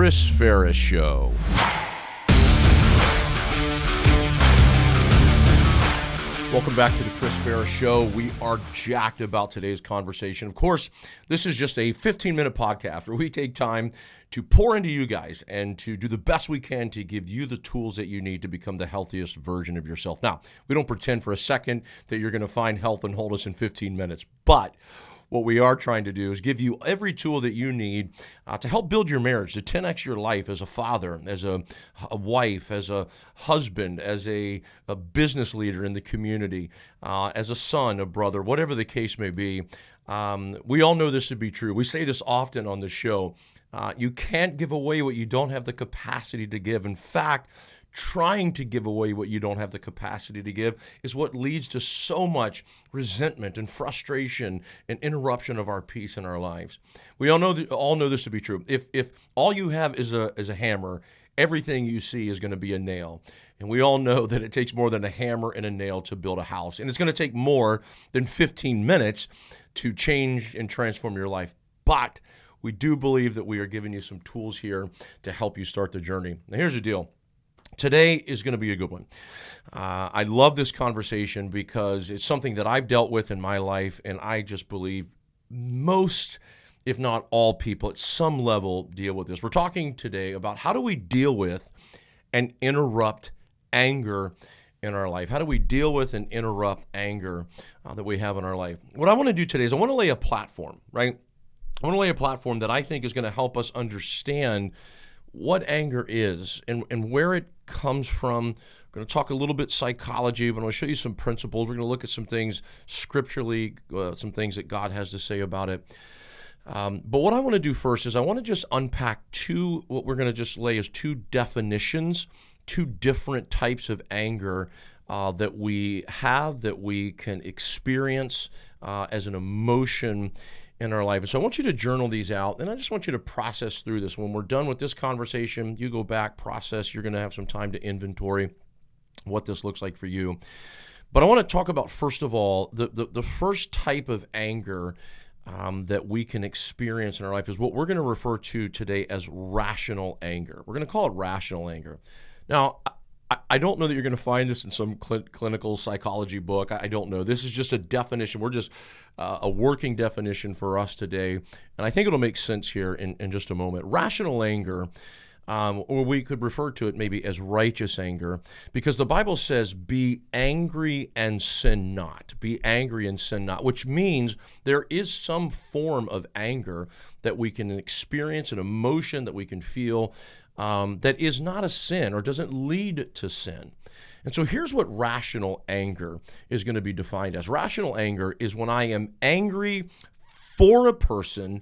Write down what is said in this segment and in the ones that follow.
Chris Ferris Show. Welcome back to the Chris Ferris Show. We are jacked about today's conversation. Of course, this is just a 15-minute podcast where we take time to pour into you guys and to do the best we can to give you the tools that you need to become the healthiest version of yourself. Now, we don't pretend for a second that you're going to find health and wholeness in 15 minutes, but what we are trying to do is give you every tool that you need to help build your marriage, to 10x your life as a father, as a wife, as a husband, as a business leader in the community, as a son, a brother, whatever the case may be. We all know this to be true. We say this often on the show. You can't give away what you don't have the capacity to give. In fact, trying to give away what you don't have the capacity to give is what leads to so much resentment and frustration and interruption of our peace in our lives. We all know this to be true. If all you have is a hammer, everything you see is going to be a nail. And we all know that it takes more than a hammer and a nail to build a house. And it's going to take more than 15 minutes to change and transform your life. But we do believe that we are giving you some tools here to help you start the journey. Now, here's the deal. Today is going to be a good one. I love this conversation because it's something that I've dealt with in my life, and I just believe most, if not all people at some level deal with this. We're talking today about how do we deal with and interrupt anger in our life? How do we deal with and interrupt anger that we have in our life? What I want to do today is I want to lay a platform, right? I want to lay a platform that I think is going to help us understand what anger is and where it comes from. We're going to talk a little bit psychology, but I'm going to show you some principles. We're going to look at some things scripturally, some things that God has to say about it. But what I want to do first is I want to just unpack what we're going to just lay as two definitions, two different types of anger that we have, that we can experience as an emotion in our life. And so I want you to journal these out, and I just want you to process through this. When we're done with this conversation, you go back, process. You're going to have some time to inventory what this looks like for you. But I want to talk about, first of all, the first type of anger that we can experience in our life is what we're going to refer to today as rational anger. We're going to call it rational anger. Now, I don't know that you're going to find this in some clinical psychology book. I don't know. This is just a definition. We're just a working definition for us today. And I think it'll make sense here in just a moment. Rational anger, or we could refer to it maybe as righteous anger, because the Bible says, be angry and sin not. Be angry and sin not, which means there is some form of anger that we can experience, an emotion that we can feel, that is not a sin or doesn't lead to sin. And so here's what rational anger is going to be defined as. Rational anger is when I am angry for a person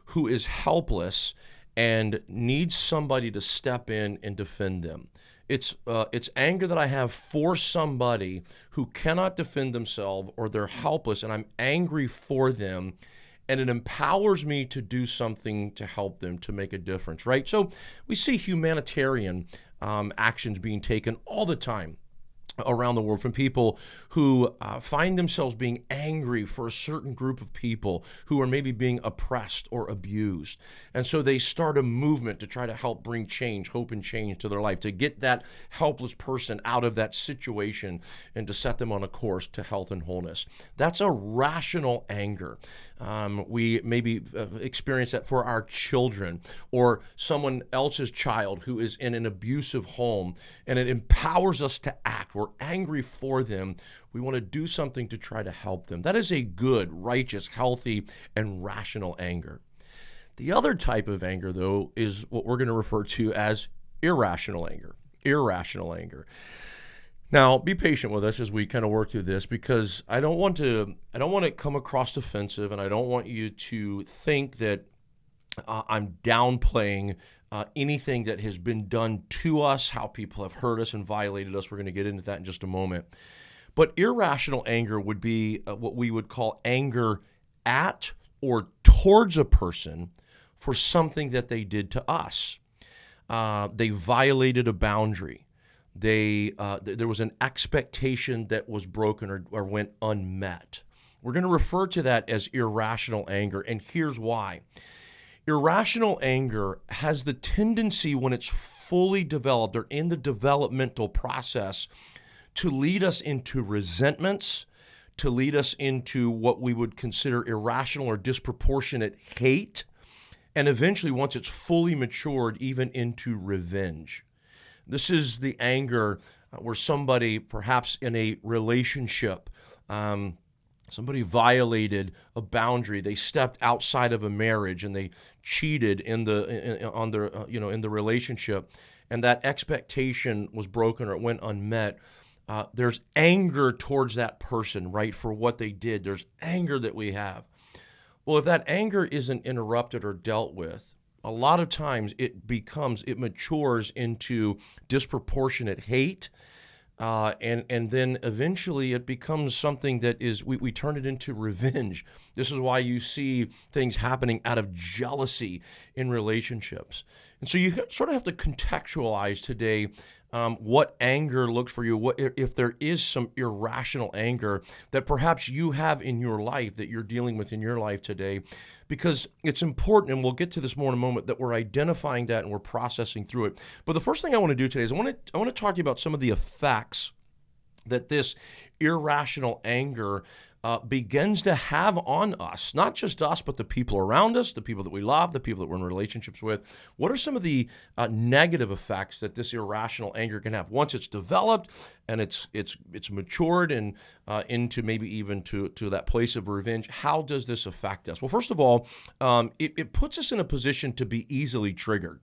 who is helpless and needs somebody to step in and defend them. It's anger that I have for somebody who cannot defend themselves or they're helpless, and I'm angry for them. And it empowers me to do something to help them, to make a difference, right? So we see humanitarian actions being taken all the time around the world from people who find themselves being angry for a certain group of people who are maybe being oppressed or abused. And so they start a movement to try to help bring change, hope and change to their life, to get that helpless person out of that situation and to set them on a course to health and wholeness. That's a rational anger. We maybe experience that for our children or someone else's child who is in an abusive home, and it empowers us to act. We're angry for them. We want to do something to try to help them. That is a good, righteous, healthy, and rational anger. The other type of anger, though, is what we're going to refer to as irrational anger. Irrational anger. Now, be patient with us as we kind of work through this, because I don't want to come across offensive, and I don't want you to think that I'm downplaying anything that has been done to us, how people have hurt us and violated us. We're going to get into that in just a moment. But irrational anger would be what we would call anger at or towards a person for something that they did to us. They violated a boundary. There was an expectation that was broken or went unmet. We're going to refer to that as irrational anger, and here's why. Irrational anger has the tendency, when it's fully developed or in the developmental process, to lead us into resentments, to lead us into what we would consider irrational or disproportionate hate, and eventually, once it's fully matured, even into revenge. This is the anger where somebody, perhaps in a relationship, somebody violated a boundary. They stepped outside of a marriage and they cheated in the relationship, and that expectation was broken or it went unmet. There's anger towards that person, right, for what they did. There's anger that we have. Well, if that anger isn't interrupted or dealt with, a lot of times it matures into disproportionate hate, and then eventually it becomes something that is, we turn it into revenge. This is why you see things happening out of jealousy in relationships. And so you sort of have to contextualize today what anger looks for you, what if there is some irrational anger that perhaps you have in your life, that you're dealing with in your life today, because it's important, and we'll get to this more in a moment, that we're identifying that and we're processing through it. But the first thing I want to do today is I want to talk to you about some of the effects that this irrational anger begins to have on us, not just us, but the people around us, the people that we love, the people that we're in relationships with. What are some of the negative effects that this irrational anger can have once it's developed and it's matured and into maybe even to that place of revenge? How does this affect us? Well, first of all, it puts us in a position to be easily triggered.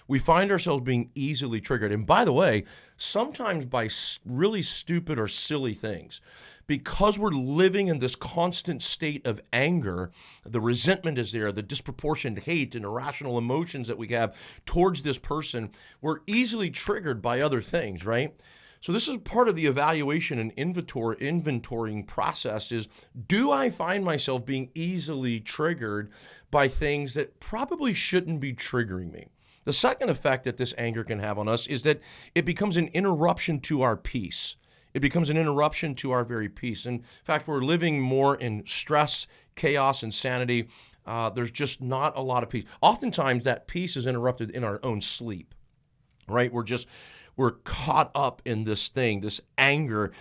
We find ourselves being easily triggered. And by the way, sometimes by really stupid or silly things. Because we're living in this constant state of anger, the resentment is there, the disproportionate hate and irrational emotions that we have towards this person, we're easily triggered by other things, right? So this is part of the evaluation and inventorying process is, do I find myself being easily triggered by things that probably shouldn't be triggering me? The second effect that this anger can have on us is that it becomes an interruption to our peace. It becomes an interruption to our very peace. In fact, we're living more in stress, chaos, insanity. There's just not a lot of peace. Oftentimes, that peace is interrupted in our own sleep, right? We're caught up in this thing. This anger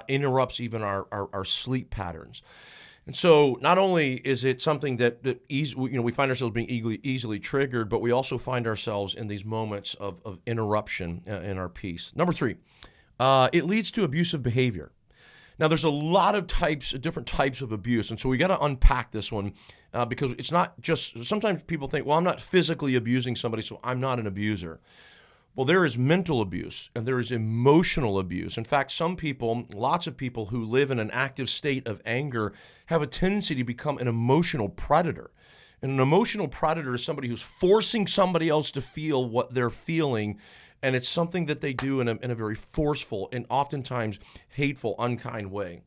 interrupts even our sleep patterns. And so not only is it something that we find ourselves being easily triggered, but we also find ourselves in these moments of interruption in our peace. Number 3, it leads to abusive behavior. Now, there's a lot of different types of abuse, and so we got to unpack this one because it's not just, sometimes people think, well, I'm not physically abusing somebody, so I'm not an abuser. Well, there is mental abuse and there is emotional abuse. In fact, lots of people who live in an active state of anger have a tendency to become an emotional predator. And an emotional predator is somebody who's forcing somebody else to feel what they're feeling, and it's something that they do in a very forceful and oftentimes hateful, unkind way.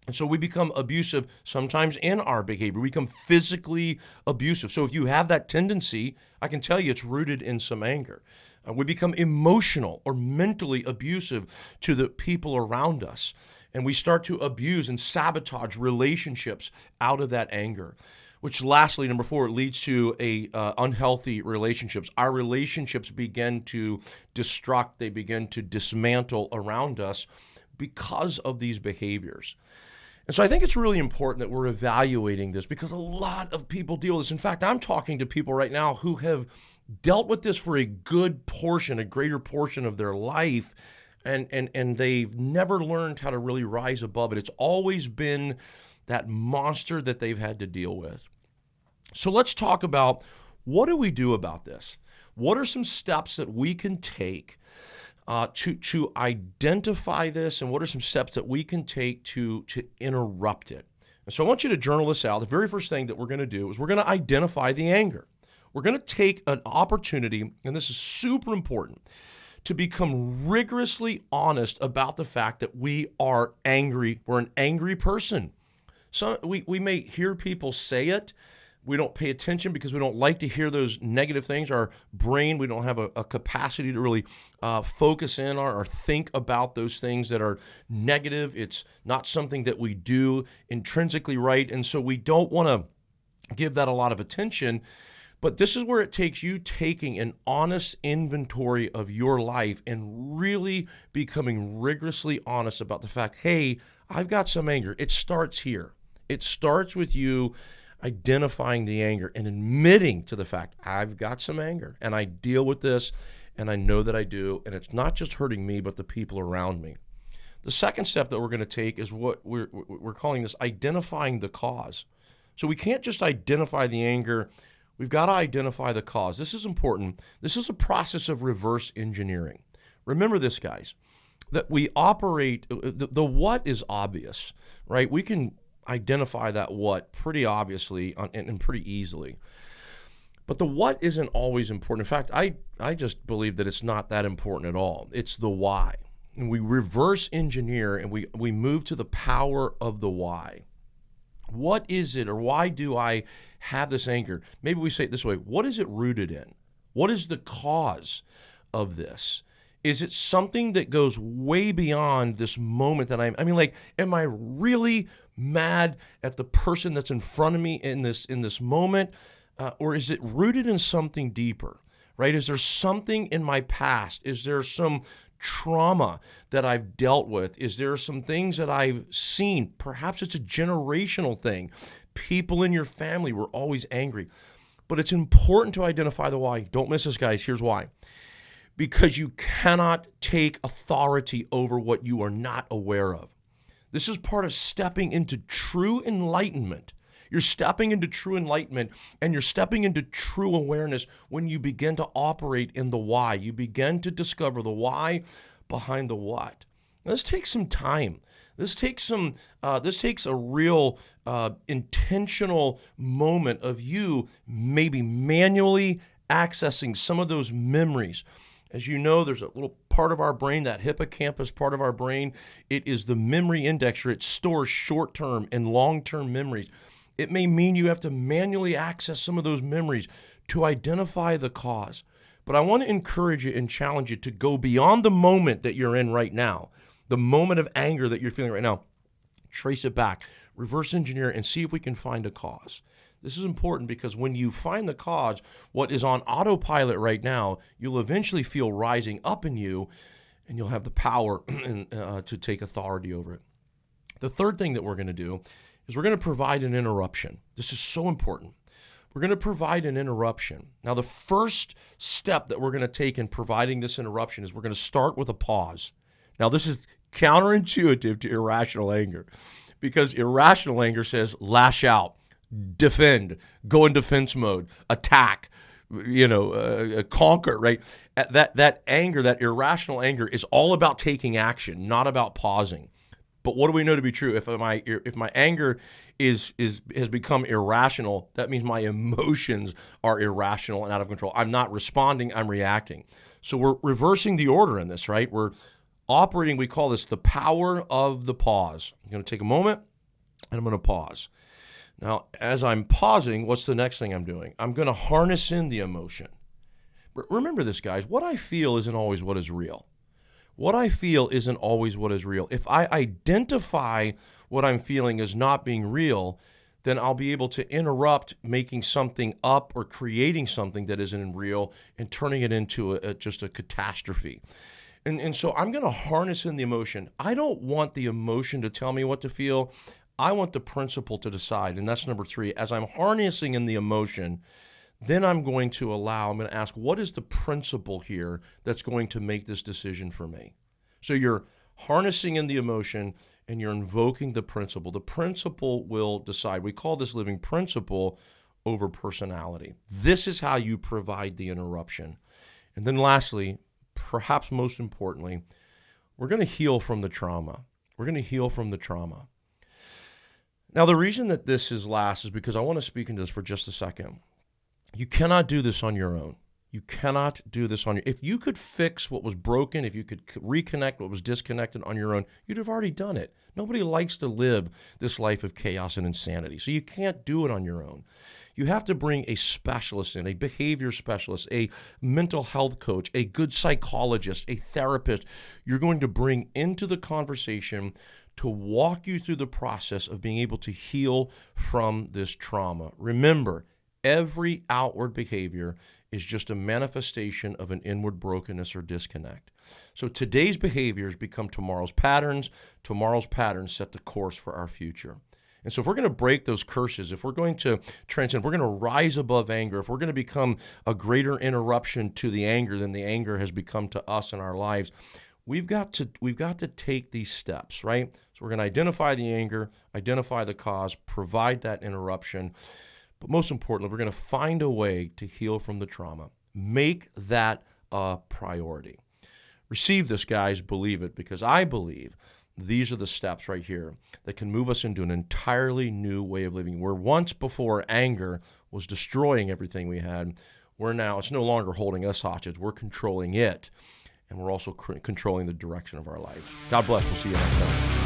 And so we become abusive sometimes in our behavior. We become physically abusive. So if you have that tendency, I can tell you it's rooted in some anger. We become emotional or mentally abusive to the people around us. And we start to abuse and sabotage relationships out of that anger. Which lastly, number 4, leads to unhealthy relationships. Our relationships begin to destruct, they begin to dismantle around us because of these behaviors. And so I think it's really important that we're evaluating this because a lot of people deal with this. In fact, I'm talking to people right now who have dealt with this for a greater portion of their life, and they've never learned how to really rise above it. It's always been that monster that they've had to deal with. So let's talk about, what do we do about this? What are some steps that we can take to identify this, and what are some steps that we can take to interrupt it? And so I want you to journal this out. The very first thing that we're going to do is we're going to identify the anger. We're going to take an opportunity, and this is super important, to become rigorously honest about the fact that we are angry. We're an angry person. So we may hear people say it. We don't pay attention because we don't like to hear those negative things. Our brain, we don't have a capacity to really focus in or think about those things that are negative. It's not something that we do intrinsically right, and so we don't want to give that a lot of attention. But this is where it takes you taking an honest inventory of your life and really becoming rigorously honest about the fact, hey, I've got some anger. It starts here. It starts with you identifying the anger and admitting to the fact, I've got some anger and I deal with this and I know that I do. And it's not just hurting me, but the people around me. The second step that we're going to take is what we're calling this identifying the cause. So we can't just identify the anger. We've got to identify the cause. This is important. This is a process of reverse engineering. Remember this, guys, that we operate, the what is obvious, right? We can identify that what pretty obviously and pretty easily. But the what isn't always important. In fact, I just believe that it's not that important at all. It's the why. And we reverse engineer and we move to the power of the why. What is it, or why do I have this anger? Maybe we say it this way. What is it rooted in? What is the cause of this? Is it something that goes way beyond this moment that am I really mad at the person that's in front of me in this moment? Or is it rooted in something deeper, right? Is there something in my past? Is there some trauma that I've dealt with? Is there some things that I've seen? Perhaps it's a generational thing. People in your family were always angry. But it's important to identify the why. Don't miss this, guys. Here's why. Because you cannot take authority over what you are not aware of. This is part of stepping into true enlightenment. You're stepping into true enlightenment and you're stepping into true awareness when you begin to operate in the why. You begin to discover the why behind the what. Now, this takes some time. This takes a real intentional moment of you maybe manually accessing some of those memories. As you know, there's a little part of our brain, that hippocampus part of our brain. It is the memory indexer. It stores short-term and long-term memories. It may mean you have to manually access some of those memories to identify the cause. But I want to encourage you and challenge you to go beyond the moment that you're in right now, the moment of anger that you're feeling right now. Trace it back, reverse engineer, and see if we can find a cause. This is important because when you find the cause, what is on autopilot right now, you'll eventually feel rising up in you, and you'll have the power to take authority over it. The third thing that we're going to do is we're going to provide an interruption. This is so important. We're going to provide an interruption. Now, the first step that we're going to take in providing this interruption is we're going to start with a pause. Now, this is counterintuitive to irrational anger because irrational anger says lash out, defend, go in defense mode, attack, conquer, right? That anger, that irrational anger is all about taking action, not about pausing. But what do we know to be true? If my anger has become irrational, that means my emotions are irrational and out of control. I'm not responding, I'm reacting. So we're reversing the order in this, right? We're operating, we call this the power of the pause. I'm going to take a moment and I'm going to pause. Now, as I'm pausing, what's the next thing I'm doing? I'm going to harness in the emotion. Remember this, guys. What I feel isn't always what is real. What I feel isn't always what is real. If I identify what I'm feeling as not being real, then I'll be able to interrupt making something up or creating something that isn't real and turning it into just a catastrophe. And so I'm going to harness in the emotion. I don't want the emotion to tell me what to feel. I want the principle to decide, and that's number 3. As I'm harnessing in the emotion, then I'm going to ask, what is the principle here that's going to make this decision for me? So you're harnessing in the emotion and you're invoking the principle. The principle will decide. We call this living principle over personality. This is how you provide the interruption. And then lastly, perhaps most importantly, we're going to heal from the trauma. We're going to heal from the trauma. Now, the reason that this is last is because I want to speak into this for just a second. You cannot do this on your own. You cannot do this on your own. If you could fix what was broken, if you could reconnect what was disconnected on your own, you'd have already done it. Nobody likes to live this life of chaos and insanity. So you can't do it on your own. You have to bring a specialist in, a behavior specialist, a mental health coach, a good psychologist, a therapist. You're going to bring into the conversation to walk you through the process of being able to heal from this trauma. Remember, Every outward behavior is just a manifestation of an inward brokenness or disconnect. So today's behaviors become tomorrow's patterns. Tomorrow's patterns set the course for our future. And so if we're going to break those curses, if we're going to transcend, if we're going to rise above anger, if we're going to become a greater interruption to the anger than the anger has become to us in our lives, we've got to take these steps, right? So we're going to identify the anger, identify the cause, provide that interruption. But most importantly, we're going to find a way to heal from the trauma. Make that a priority. Receive this, guys. Believe it, because I believe these are the steps right here that can move us into an entirely new way of living. Where once before anger was destroying everything we had, we're now, it's no longer holding us hostage. We're controlling it, and we're also controlling the direction of our life. God bless. We'll see you next time.